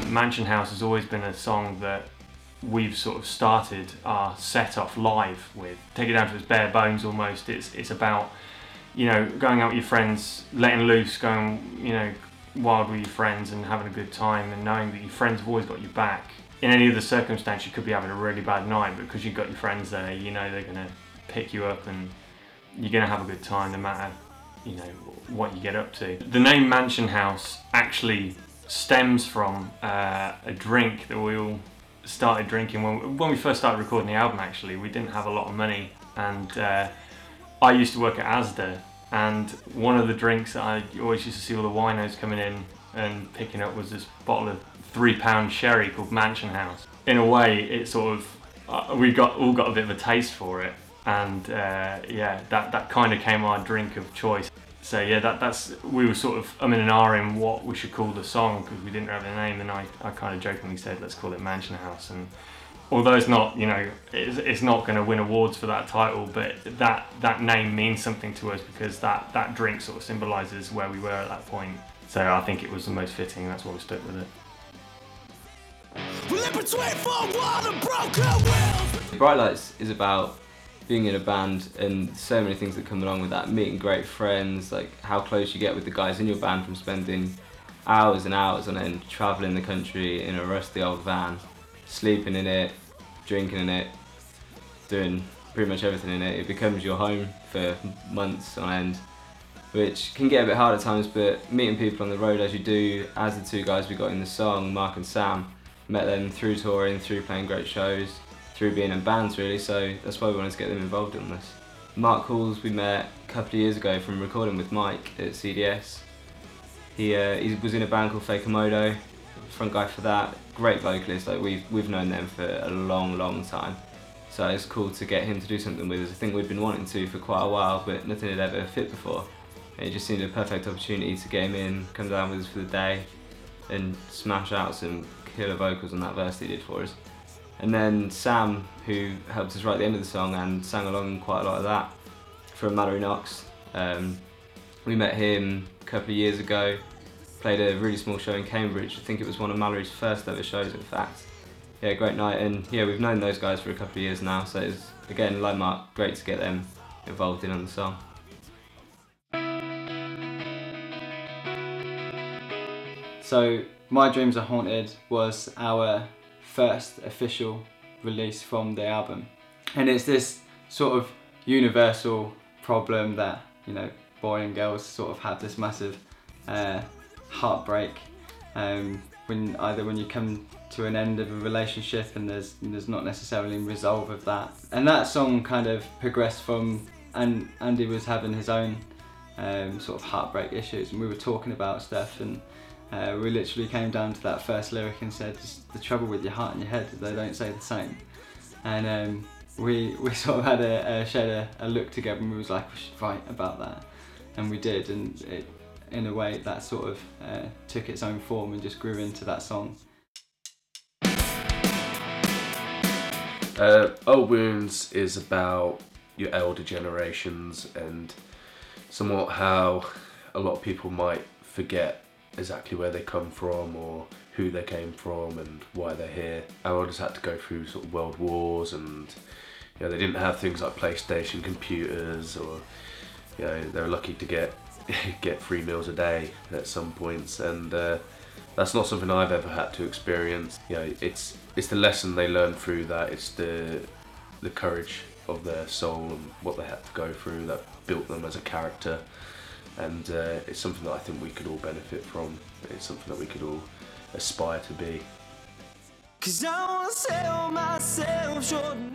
Mansion House has always been a song that we've sort of started our set off live with. Take it down to its bare bones almost. It's about, you know, going out with your friends, letting loose, going, you know, wild with your friends and having a good time, and knowing that your friends have always got your back. In any other circumstance, you could be having a really bad night, but because you've got your friends there, you know they're going to pick you up and you're going to have a good time no matter, you know, what you get up to. The name Mansion House actually stems from a drink that we all started drinking when we first started recording the album. Actually, we didn't have a lot of money, and I used to work at Asda, and one of the drinks that I always used to see all the winos coming in and picking up was this bottle of £3 sherry called Mansion House. In a way, it sort of we all got a bit of a taste for it, and yeah, that kind of came our drink of choice. So yeah, that's we were sort of umming and ahhing what we should call the song because we didn't have a name, and I kind of jokingly said, let's call it Mansion House. And although it's not, you know, it's not going to win awards for that title, but that name means something to us because that drink sort of symbolises where we were at that point. So I think it was the most fitting. That's why we stuck with it. Bright Lights is about being in a band and so many things that come along with that. Meeting great friends, like how close you get with the guys in your band from spending hours and hours on end travelling the country in a rusty old van, sleeping in it, drinking in it, doing pretty much everything in it. It becomes your home for months on end, which can get a bit hard at times, but meeting people on the road as you do, as the two guys we got in the song, Mark and Sam, met them through touring, through playing great shows, through being in bands really, so that's why we wanted to get them involved in this. Mark Halls we met a couple of years ago from recording with Mike at CDS. He was in a band called Fake Modo, front guy for that, great vocalist, like we've known them for a long time. So it's cool to get him to do something with us. I think we'd been wanting to for quite a while, but nothing had ever fit before. And it just seemed a perfect opportunity to get him in, come down with us for the day, and smash out some killer vocals on that verse he did for us. And then Sam, who helped us write the end of the song and sang along quite a lot of that, from Mallory Knox. We met him a couple of years ago, played a really small show in Cambridge. I think it was one of Mallory's first ever shows, in fact. Yeah, great night, and yeah, we've known those guys for a couple of years now, so it's, again, like Mark, great to get them involved in on the song. So, My Dreams Are Haunted was our first official release from the album, and it's this sort of universal problem that, you know, boy and girls sort of have this massive heartbreak when you come to an end of a relationship and there's not necessarily a resolve of that. And that song kind of progressed from, and Andy was having his own sort of heartbreak issues, and we were talking about stuff, and we literally came down to that first lyric and said, just the trouble with your heart and your head, they don't say the same. And we sort of had shared a look together, and we was like, we should write about that. And we did, and it, in a way that sort of took its own form and just grew into that song. Old Wounds is about your elder generations and somewhat how a lot of people might forget exactly where they come from or who they came from and why they're here. Our elders had to go through sort of world wars, and you know, they didn't have things like PlayStation computers, or you know, they were lucky to get 3 meals a day at some points, and that's not something I've ever had to experience. You know, it's the lesson they learned through that. It's the courage of their soul and what they had to go through that built them as a character. And it's something that I think we could all benefit from. It's something that we could all aspire to be.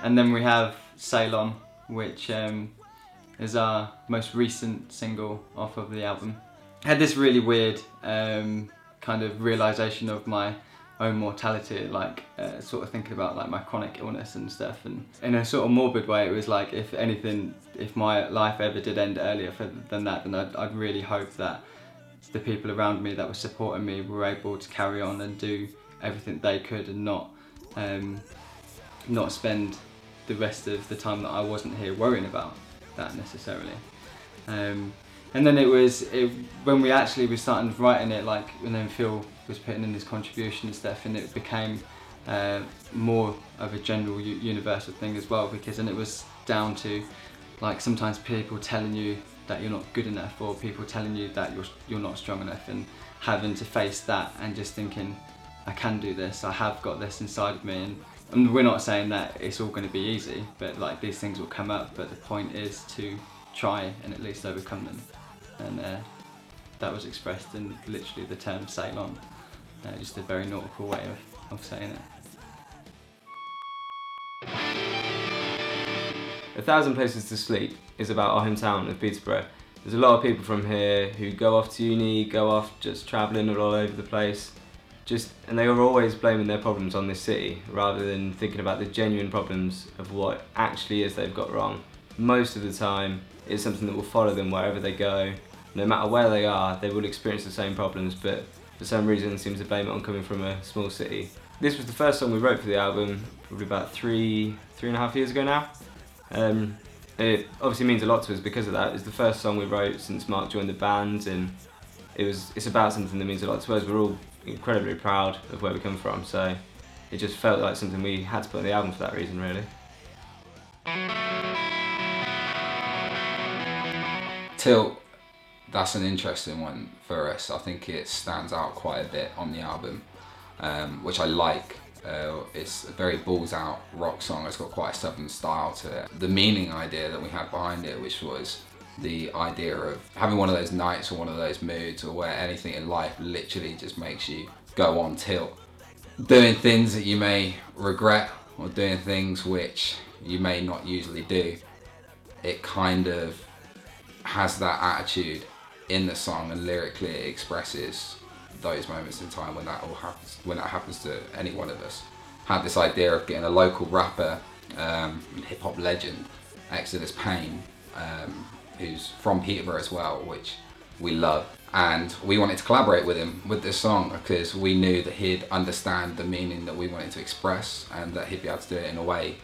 And then we have Salon, which is our most recent single off of the album. I had this really weird kind of realisation of my own mortality, like sort of thinking about like my chronic illness and stuff, and in a sort of morbid way it was like, if anything, if my life ever did end earlier than that, then I'd really hope that the people around me that were supporting me were able to carry on and do everything they could, and not spend the rest of the time that I wasn't here worrying about that necessarily. And then when we actually were starting writing it, like, and then Phil was putting in his contribution and stuff, and it became more of a general universal thing as well, because then it was down to, like, sometimes people telling you that you're not good enough, or people telling you that you're not strong enough, and having to face that and just thinking, I can do this, I have got this inside of me. And we're not saying that it's all going to be easy, but like, these things will come up, but the point is to try and at least overcome them. And that was expressed in literally the term Salon, just a very nautical way of saying it. 1,000 Places to Sleep is about our hometown of Peterborough. There's a lot of people from here who go off to uni, go off just travelling all over the place, and they are always blaming their problems on this city rather than thinking about the genuine problems of what actually is they've got wrong. Most of the time it's something that will follow them wherever they go. No matter where they are, they will experience the same problems, but for some reason seem to blame it on coming from a small city. This was the first song we wrote for the album, probably about three and a half years ago now. It obviously means a lot to us because of that. It's the first song we wrote since Mark joined the band, and it's about something that means a lot to us. We're all incredibly proud of where we come from, so it just felt like something we had to put on the album for that reason, really. Tilt, that's an interesting one for us. I think it stands out quite a bit on the album, which I like. It's a very balls out rock song. It's got quite a southern style to it. The meaning idea that we had behind it, which was the idea of having one of those nights or one of those moods or where anything in life literally just makes you go on tilt. Doing things that you may regret or doing things which you may not usually do. It kind of has that attitude in the song, and lyrically it expresses those moments in time when that happens to any one of us. Had this idea of getting a local rapper, hip hop legend, Exodus Payne, who's from Peterborough as well, which we love, and we wanted to collaborate with him with this song because we knew that he'd understand the meaning that we wanted to express, and that he'd be able to do it in a way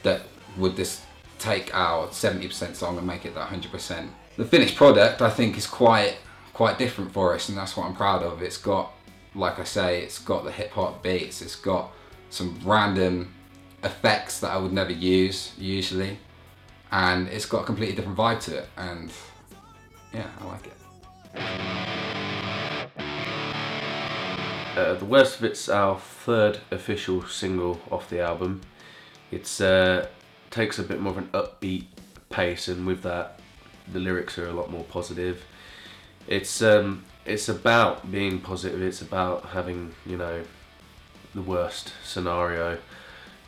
that would just take our 70% song and make it that 100%. The finished product, I think, is quite different for us, and that's what I'm proud of. It's got, like I say, it's got the hip hop beats, it's got some random effects that I would never use usually, and it's got a completely different vibe to it, and yeah, I like it. The Worst of It's our third official single off the album. It's takes a bit more of an upbeat pace, and with that the lyrics are a lot more positive. It's about being positive. It's about having, you know, the worst scenario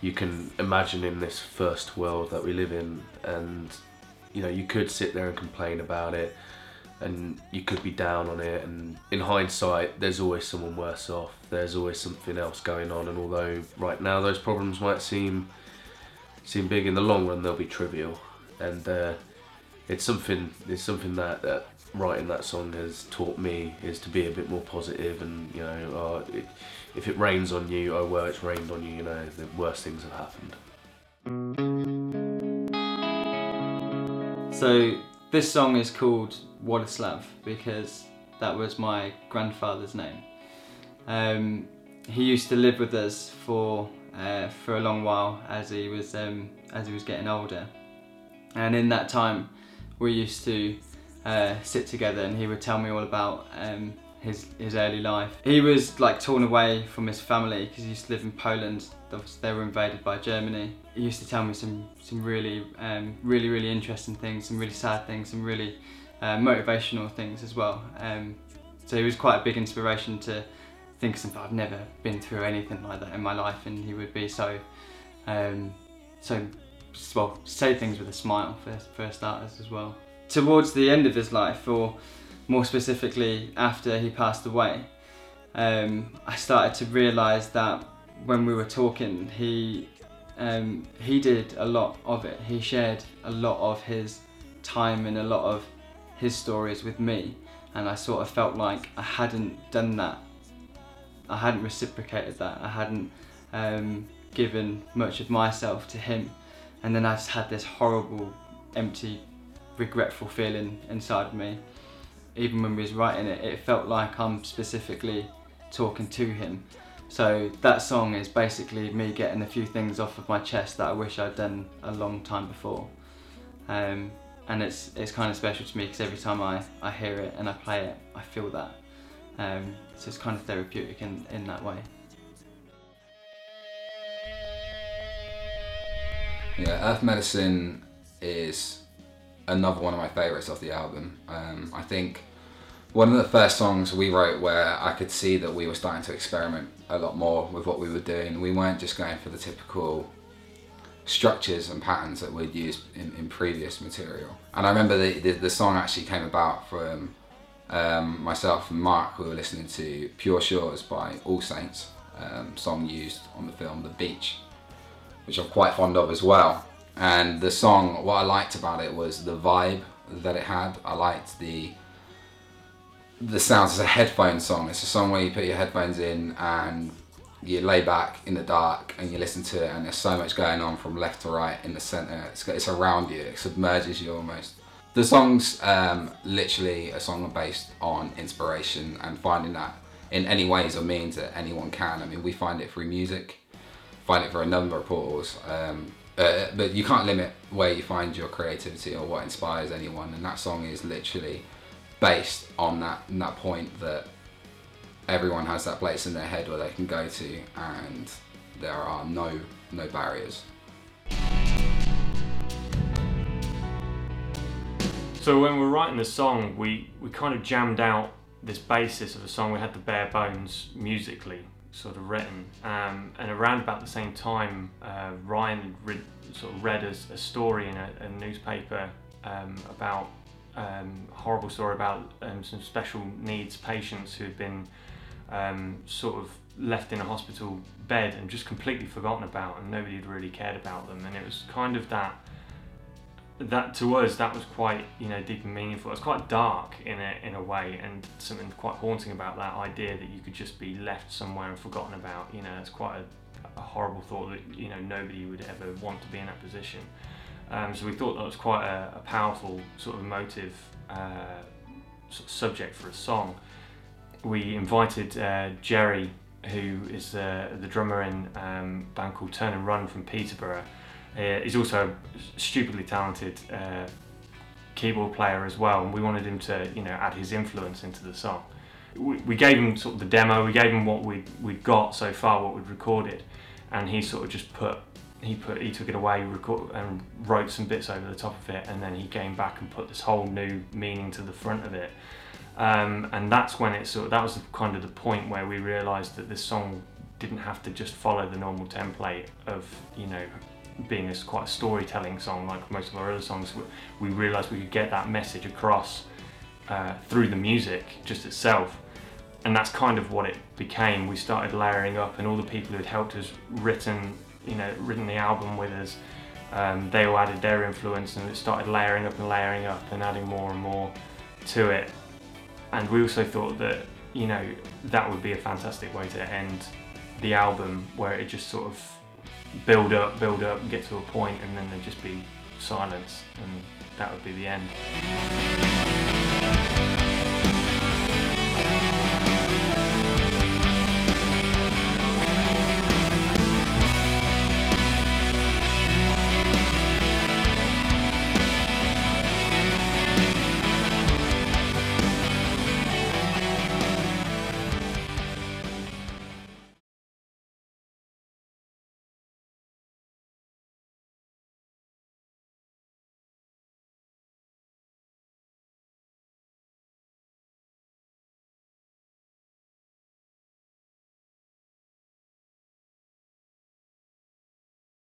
you can imagine in this first world that we live in, and you know, you could sit there and complain about it, and you could be down on it, and in hindsight there's always someone worse off, there's always something else going on, and although right now those problems might seem big, in the long run they'll be trivial. And it's something that writing that song has taught me, is to be a bit more positive, and you know, if it rains on you, oh well, it's rained on you, you know, the worst things have happened. So this song is called Wislav because that was my grandfather's name. He used to live with us for a long while as he was getting older, and in that time we used to sit together, and he would tell me all about his early life. He was like torn away from his family because he used to live in Poland. They were invaded by Germany. He used to tell me some really interesting things, some really sad things, some really motivational things as well. So he was quite a big inspiration to think of something. I've never been through anything like that in my life, and he would be say things with a smile for starters as well. Towards the end of his life, or more specifically after he passed away, I started to realise that when we were talking, he did a lot of it. He shared a lot of his time and a lot of his stories with me, and I sort of felt like I hadn't done that. I hadn't reciprocated that. I hadn't given much of myself to him, and then I just had this horrible empty regretful feeling inside of me. Even when we was writing it, it felt like I'm specifically talking to him. So that song is basically me getting a few things off of my chest that I wish I'd done a long time before. And it's kind of special to me because every time I hear it and I play it, I feel that. So it's kind of therapeutic in that way. Yeah, Earth Medicine is another one of my favourites of the album. I think one of the first songs we wrote where I could see that we were starting to experiment a lot more with what we were doing. We weren't just going for the typical structures and patterns that we'd used in previous material. And I remember the song actually came about from myself and Mark. We were listening to Pure Shores by All Saints, song used on the film The Beach, which I'm quite fond of as well. And the song, what I liked about it was the vibe that it had. I liked the sounds. It's a headphone song. It's a song where you put your headphones in and you lay back in the dark and you listen to it, and there's so much going on from left to right in the centre. It's around you, it submerges you almost. The song's literally a song based on inspiration and finding that in any ways or means that anyone can. I mean, we find it through music, find it for a number of portals, but you can't limit where you find your creativity or what inspires anyone, and that song is literally based on that point that everyone has that place in their head where they can go to, and there are no barriers. So when we were writing the song, we kind of jammed out this basis of a song. We had the bare bones musically sort of written, and around about the same time, Ryan had read a story in a newspaper about a horrible story about some special needs patients who had been sort of left in a hospital bed and just completely forgotten about, and nobody had really cared about them. And it was kind of that to us, that was quite, deep and meaningful. It was quite dark in a way, and something quite haunting about that idea that you could just be left somewhere and forgotten about. It's quite a horrible thought that nobody would ever want to be in that position. So we thought that was quite a powerful sort of emotive sort of subject for a song. We invited Jerry, who is the drummer in a band called Turn and Run from Peterborough. He's also a stupidly talented keyboard player as well, and we wanted him to add his influence into the song. We gave him sort of the demo, we gave him what we'd got so far, what we'd recorded, and he sort of just he took it away and wrote some bits over the top of it, and then he came back and put this whole new meaning to the front of it. And that's when that was kind of the point where we realised that this song didn't have to just follow the normal template of being quite a storytelling song like most of our other songs. We realised we could get that message across through the music just itself, and that's kind of what it became. We started layering up, and all the people who had helped us written the album with us, they all added their influence, and it started layering up and adding more and more to it. And we also thought that that would be a fantastic way to end the album, where it just sort of build up, get to a point, and then there'd just be silence, and that would be the end.